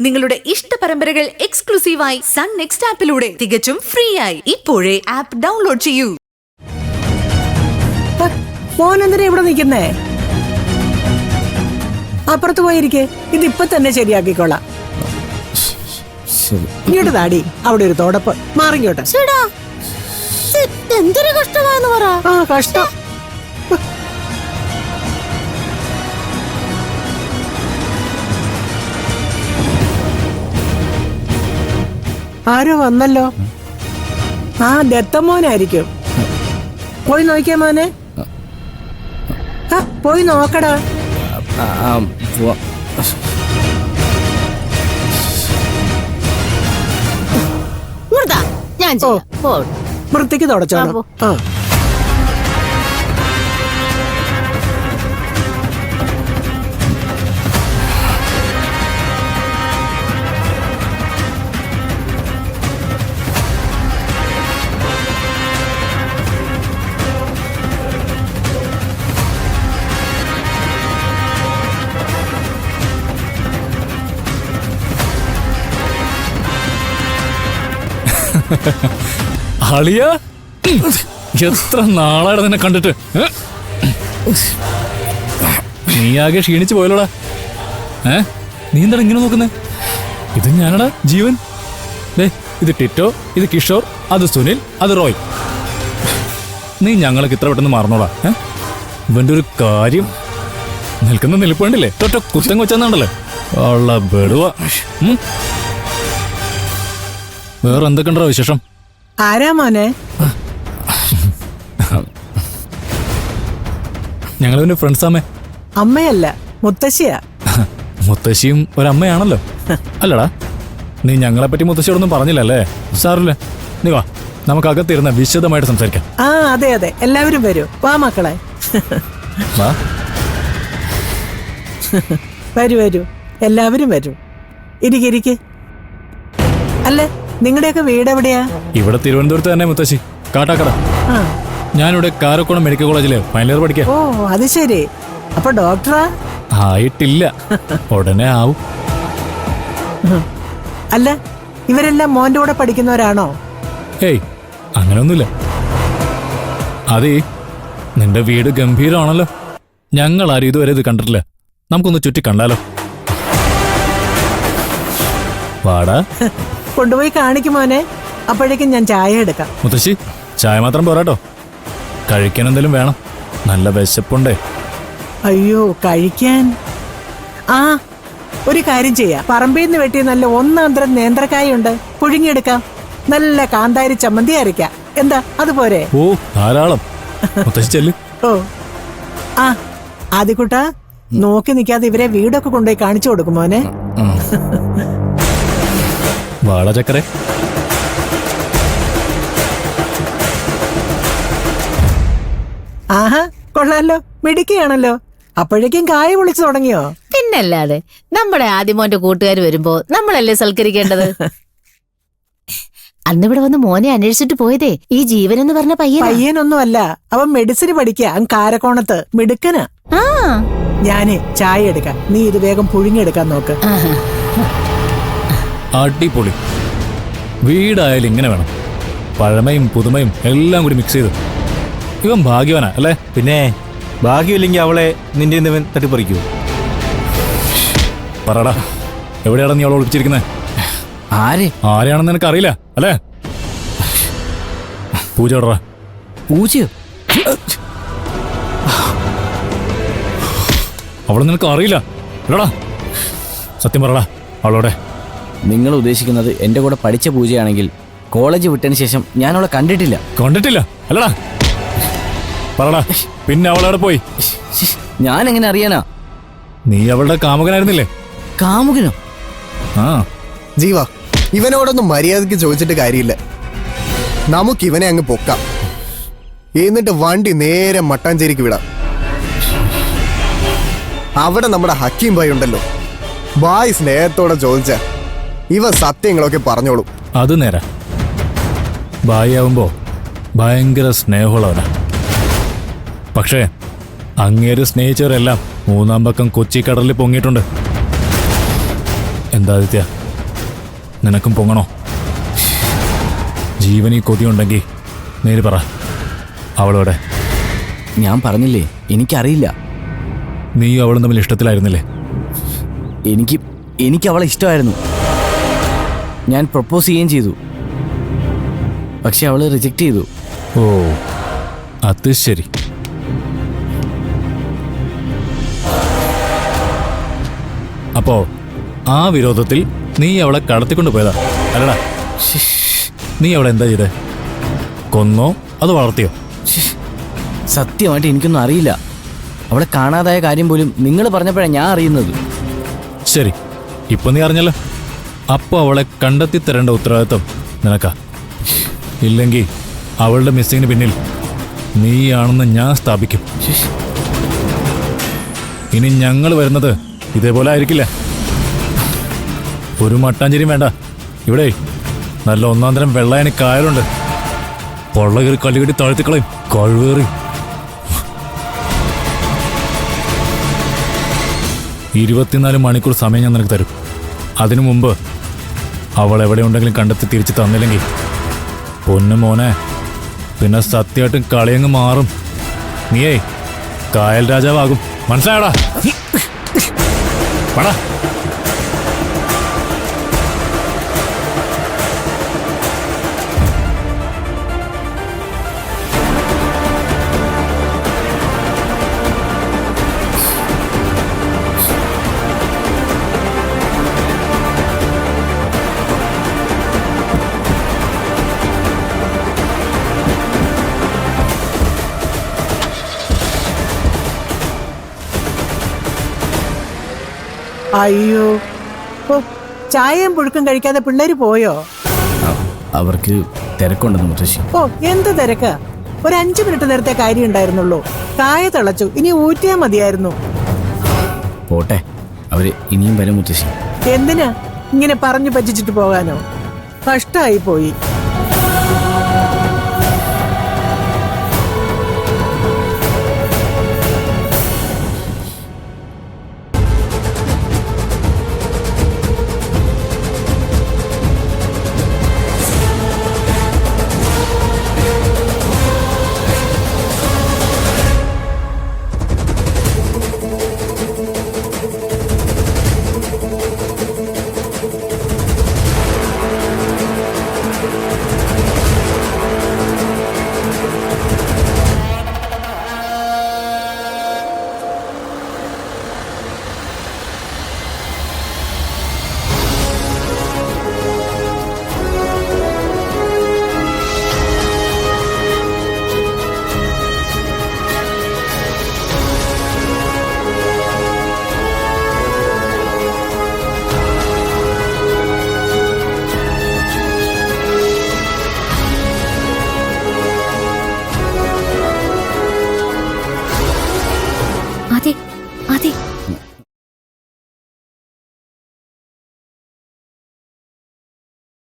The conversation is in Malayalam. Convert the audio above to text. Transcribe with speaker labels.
Speaker 1: നിങ്ങളുടെ ഇഷ്ട പരമ്പരകൾ എക്സ്ക്ലൂസീവായി സൺ നെക്സ്റ്റ് ആപ്പിലൂടെ തികച്ചും ഫ്രീ ആയി. ഇപ്പോഴേ ആപ്പ് ഡൗൺലോഡ് ചെയ്യൂ.
Speaker 2: മോനെന്തിനാ ഇവിടെ നിൽക്കുന്നേ? അപ്പുറത്ത് പോയിരിക്കെ, ഇതിപ്പൊ തന്നെ ശരിയാക്കിക്കോളാം. ഇങ്ങോട്ട് താടി, അവിടെ ഒരു തോടപ്പ് മാറിക്കോട്ടെ.
Speaker 3: എന്തൊരു കഷ്ടമായെന്ന് പറ.
Speaker 2: ആ കഷ്ടം. ആരോ വന്നല്ലോ. ആ ദത്തമോനായിരിക്കും. പോയി നോക്കിയാ മോനെ. പോയി നോക്കടാ.
Speaker 3: ഞാൻ
Speaker 2: വൃത്തിക്ക് തുടച്ചോളാം. ആ
Speaker 4: അളിയ, എത്ര നാളാണ് നിന്നെ കണ്ടിട്ട്. നീ ആകെ ക്ഷീണിച്ചു പോയല്ലോടാ. നീ എന്താണ് ഇങ്ങനെ നോക്കുന്നേ? ഇത് ഞാനടാ ജീവൻ. ഇത് ടിറ്റോ, ഇത് കിഷോർ, അത് സുനിൽ, അത് റോയ്. നീ ഞങ്ങളൊക്കെ ഇത്ര പെട്ടെന്ന് മറന്നോടാ. ഇവന്റെ ഒരു കാര്യം, നിൽക്കുന്ന നിൽപ്പുണ്ടല്ലേ, തൊട്ട കുത്തം വെച്ചെന്നാണ്ടല്ലേ ഉള്ള ബെടുവ. വേറെ എന്തൊക്കെയുണ്ടോ വിശേഷം?
Speaker 2: ആരാ മോനെ?
Speaker 4: ഞങ്ങളിവന്റെ ഫ്രണ്ട്സാമേ.
Speaker 2: അമ്മയല്ല, മുത്തശ്ശിയാ.
Speaker 4: മുത്തശ്ശിയും ഒരമ്മയാണല്ലോ. അല്ലടാ, നീ ഞങ്ങളെപ്പറ്റി മുത്തശ്ശിയോടൊന്നും പറഞ്ഞില്ലല്ലേ? സാറില്ല, നീ വാ, നമുക്ക് അകത്തിരുന്ന വിശദമായിട്ട് സംസാരിക്കാം.
Speaker 2: ആ അതെ അതെ, എല്ലാവരും വരൂ. വാ മക്കളെ.
Speaker 4: വാ,
Speaker 2: വരൂ വരൂ, എല്ലാവരും വരൂ. ഇരിക്കിരിക്ക്. അല്ല, നിങ്ങളുടെയൊക്കെ വീട് എവിടെയാ?
Speaker 4: ഇവിടെ തിരുവനന്തപുരത്ത് തന്നെ മുത്തശ്ശി, കാട്ടാക്കട. ഞാനിവിടെ കാരക്കോണം മെഡിക്കൽ കോളേജില് ഫൈനൽ ഇയർ പഠിക്കാം.
Speaker 2: ഓ അത് ശരി. അപ്പൊ ഡോക്ടറാ?
Speaker 4: ആയിട്ടില്ല, ഉടനെ ആവും.
Speaker 2: അല്ല, ഇവരെല്ലാം മോന്റെ കൂടെ പഠിക്കുന്നവരാണോ?
Speaker 4: ഏയ്, അങ്ങനെയൊന്നുമില്ല. അതേ, നിന്റെ വീട് ഗംഭീരമാണല്ലോ. ഞങ്ങൾ ആരും ഇതുവരെ ഇത് കണ്ടിട്ടില്ല. നമുക്കൊന്ന് ചുറ്റി കണ്ടാലോ? വാടാ.
Speaker 2: കൊണ്ടുപോയി കാണിക്കും മോനെ. അപ്പോഴേക്കും ഞാൻ ചായ എടുക്കാം.
Speaker 4: മുത്തശ്ശി, ചായ മാത്രം പോരാട്ടോ, കഴിക്കാൻ എന്തെങ്കിലും വേണം. നല്ല വിശപ്പുണ്ടേ.
Speaker 2: അയ്യോ, കഴിക്കാൻ? ആ, ഒരു കാര്യം ചെയ്യാം. പറമ്പിൽ നിന്ന് വെട്ടി നല്ല ഒന്നാന്തരം നേന്ത്രക്കായുണ്ട്, പുഴുങ്ങിയെടുക്കാം. നല്ല കാന്താരി ചമ്മന്തി അരയ്ക്കാം. എന്താ, അതുപോരെ?
Speaker 4: ഓ, ധാരാളം. മുത്തശ്ശി ചെല്ല്.
Speaker 2: ഓ ആ, ആദ്യക്കുട്ടാ, നോക്കി നിൽക്കാതെ ഇവരെ വീടൊക്കെ കൊണ്ടുപോയി കാണിച്ചു കൊടുക്കും മോനെ.
Speaker 4: വാള ചക്കരെ.
Speaker 2: ആഹാ, കൊള്ളാലോ, മിടുക്കിയാണല്ലോ. അപ്പോഴേക്കും കായ പൊളിച്ചു തുടങ്ങിയോ?
Speaker 3: പിന്നല്ലാതെ, നമ്മുടെ ആദ്യമോന്റെ കൂട്ടുകാർ വരുമ്പോ നമ്മളല്ലേ സൽക്കരിക്കേണ്ടത്. അന്നിവിടെ വന്ന് മോനെ അന്വേഷിച്ചിട്ട് പോയതേ ഈ ജീവൻ എന്ന് പറഞ്ഞ
Speaker 2: പയ്യനൊന്നും അല്ല, അവൻ മെഡിസിന് പഠിക്കുക. കാരക്കോണത്ത് മിടുക്കനാ. ഞാനേ ചായ എടുക്കാം, നീ ഇത് വേഗം പുഴുങ്ങിയെടുക്കാൻ നോക്ക്.
Speaker 4: അടിപൊളി. വീടായാലും ഇങ്ങനെ വേണം, പഴമയും പുതുമയും എല്ലാം കൂടി മിക്സ് ചെയ്ത്. ഇവൻ ഭാഗ്യവാനാ അല്ലേ?
Speaker 5: പിന്നെ ഭാഗ്യമില്ലെങ്കിൽ അവളെ നിന്റെ നിവൻ തട്ടിപ്പറിക്കൂ.
Speaker 4: പറടാ, എവിടെയാണ് നീ അവളെ ഒളിപ്പിച്ചിരിക്കുന്നത്? ആരെയാണെന്ന് നിനക്ക് അറിയില്ല അല്ലേ? പൂജ ഇടറാ.
Speaker 5: പൂജയോ?
Speaker 4: അവളെ നിനക്ക് അറിയില്ല എടാ. സത്യം പറടാ, അവളോടെ.
Speaker 5: നിങ്ങൾ ഉദ്ദേശിക്കുന്നത് എന്റെ കൂടെ പഠിച്ച പൂജയാണെങ്കിൽ കോളേജ് വിട്ടതിന് ശേഷം ഞാൻ അവളെ കണ്ടിട്ടില്ല.
Speaker 4: കണ്ടിട്ടില്ല അല്ലടാ? പറടാ, പിന്നെ അവളവിടെ പോയി?
Speaker 5: ഞാൻ എങ്ങനെ അറിയാനാ?
Speaker 4: നീ അവളുടെ കാമുകനായിരുന്നില്ലേ?
Speaker 5: കാമുകനോ?
Speaker 4: ആ
Speaker 6: ജീവ, ഇവനോടൊന്നും മര്യാദക്ക് ചോദിച്ചിട്ട് കാര്യമില്ല. നമുക്കിവനെ അങ്ങ് പൊക്കാം, എന്നിട്ട് വണ്ടി നേരെ മട്ടാഞ്ചേരിക്ക് വിടാം. അവിടെ നമ്മുടെ ഹക്കീം ഭായ് ഉണ്ടല്ലോ, ഭായ് സ്നേഹത്തോടെ ചോദിച്ച ഇവ സത്യങ്ങളൊക്കെ പറഞ്ഞോളൂ.
Speaker 4: അത് നേരാ. ഭായിയാവുമ്പോ ഭയങ്കര സ്നേഹമുള്ളവനാ. പക്ഷേ അങ്ങേര് സ്നേഹിച്ചവരെല്ലാം മൂന്നാം പക്കം കൊച്ചി കടലിൽ പൊങ്ങിയിട്ടുണ്ട്. എന്താ ആദിത്യ, നിനക്കും പൊങ്ങണോ? ജീവനീ കൊതിയുണ്ടെങ്കിൽ നേര് പറ, അവളോടെ.
Speaker 5: ഞാൻ പറഞ്ഞില്ലേ, എനിക്കറിയില്ല.
Speaker 4: നീയും അവളും തമ്മിൽ ഇഷ്ടത്തിലായിരുന്നില്ലേ?
Speaker 5: എനിക്ക് അവളെ ഇഷ്ടമായിരുന്നു. ഞാൻ പ്രപ്പോസ് ചെയ്യുകയും ചെയ്തു. പക്ഷെ അവള് റിജക്റ്റ് ചെയ്തു.
Speaker 4: ഓ, അത് ശരി. അപ്പോ ആ വിരോധത്തിൽ നീ അവളെ കടത്തിക്കൊണ്ട് പോയതാ അല്ലടാ? നീ അവളെ എന്താ ചെയ്തേ? കൊന്നോ അതോ വളർത്തിയോ?
Speaker 5: സത്യമായിട്ട് എനിക്കൊന്നും അറിയില്ല. അവളെ കാണാതായ കാര്യം പോലും നിങ്ങൾ പറഞ്ഞപ്പോഴാണ് ഞാൻ അറിയുന്നത്.
Speaker 4: ശരി, ഇപ്പൊ നീ അറിഞ്ഞല്ലോ. അപ്പൊ അവളെ കണ്ടെത്തി തരേണ്ട ഉത്തരവാദിത്വം നിനക്കാ. ഇല്ലെങ്കിൽ അവളുടെ മിസ്സിങ്ങിന് പിന്നിൽ നീയാണെന്ന് ഞാൻ സ്ഥാപിക്കും. ഇനി ഞങ്ങൾ വരുന്നത് ഇതേപോലെ ആയിരിക്കില്ല. ഒരു മട്ടാഞ്ചേരിയും വേണ്ട. ഇവിടെ നല്ല ഒന്നാം തരം വെള്ളായണി കായലുണ്ട്. പൊള്ള കയറി കല്ലുകെട്ടി താഴ്ത്തിക്കളയും. കഴിവേറി 24 മണിക്കൂർ സമയം ഞാൻ നിനക്ക് തരും. അതിനു മുമ്പ് അവൾ എവിടെ ഉണ്ടെങ്കിലും കണ്ടെത്തി തിരിച്ചു തന്നില്ലെങ്കിൽ പൊന്നു മോനെ, പിന്നെ സത്യമായിട്ടും കളിയങ്ങ് മാറും. നീയേ കായൽ രാജാവാകും. മനസ്സിലായടാ? പടാ.
Speaker 2: അയ്യോ, ഓ, ചായയും പുഴുക്കും കഴിക്കാതെ പിള്ളേര് പോയോ?
Speaker 5: അവർക്ക് തിരക്കുണ്ടെന്ന് മുത്തശ്ശി.
Speaker 2: ഓ, എന്ത് തിരക്കാ! ഒരു 5 മിനിറ്റ് നേരത്തെ കാര്യം ഉണ്ടായിരുന്നുള്ളൂ. കായ തിളച്ചു, ഇനി ഊറ്റിയാ മതിയായിരുന്നു.
Speaker 5: പോട്ടെ, അവര് ഇനിയും വരും മുത്തശ്ശി.
Speaker 2: എന്തിനാ ഇങ്ങനെ പറഞ്ഞു പറ്റിച്ചിട്ട് പോകാനോ? കഷ്ടായി പോയി.
Speaker 7: അതെ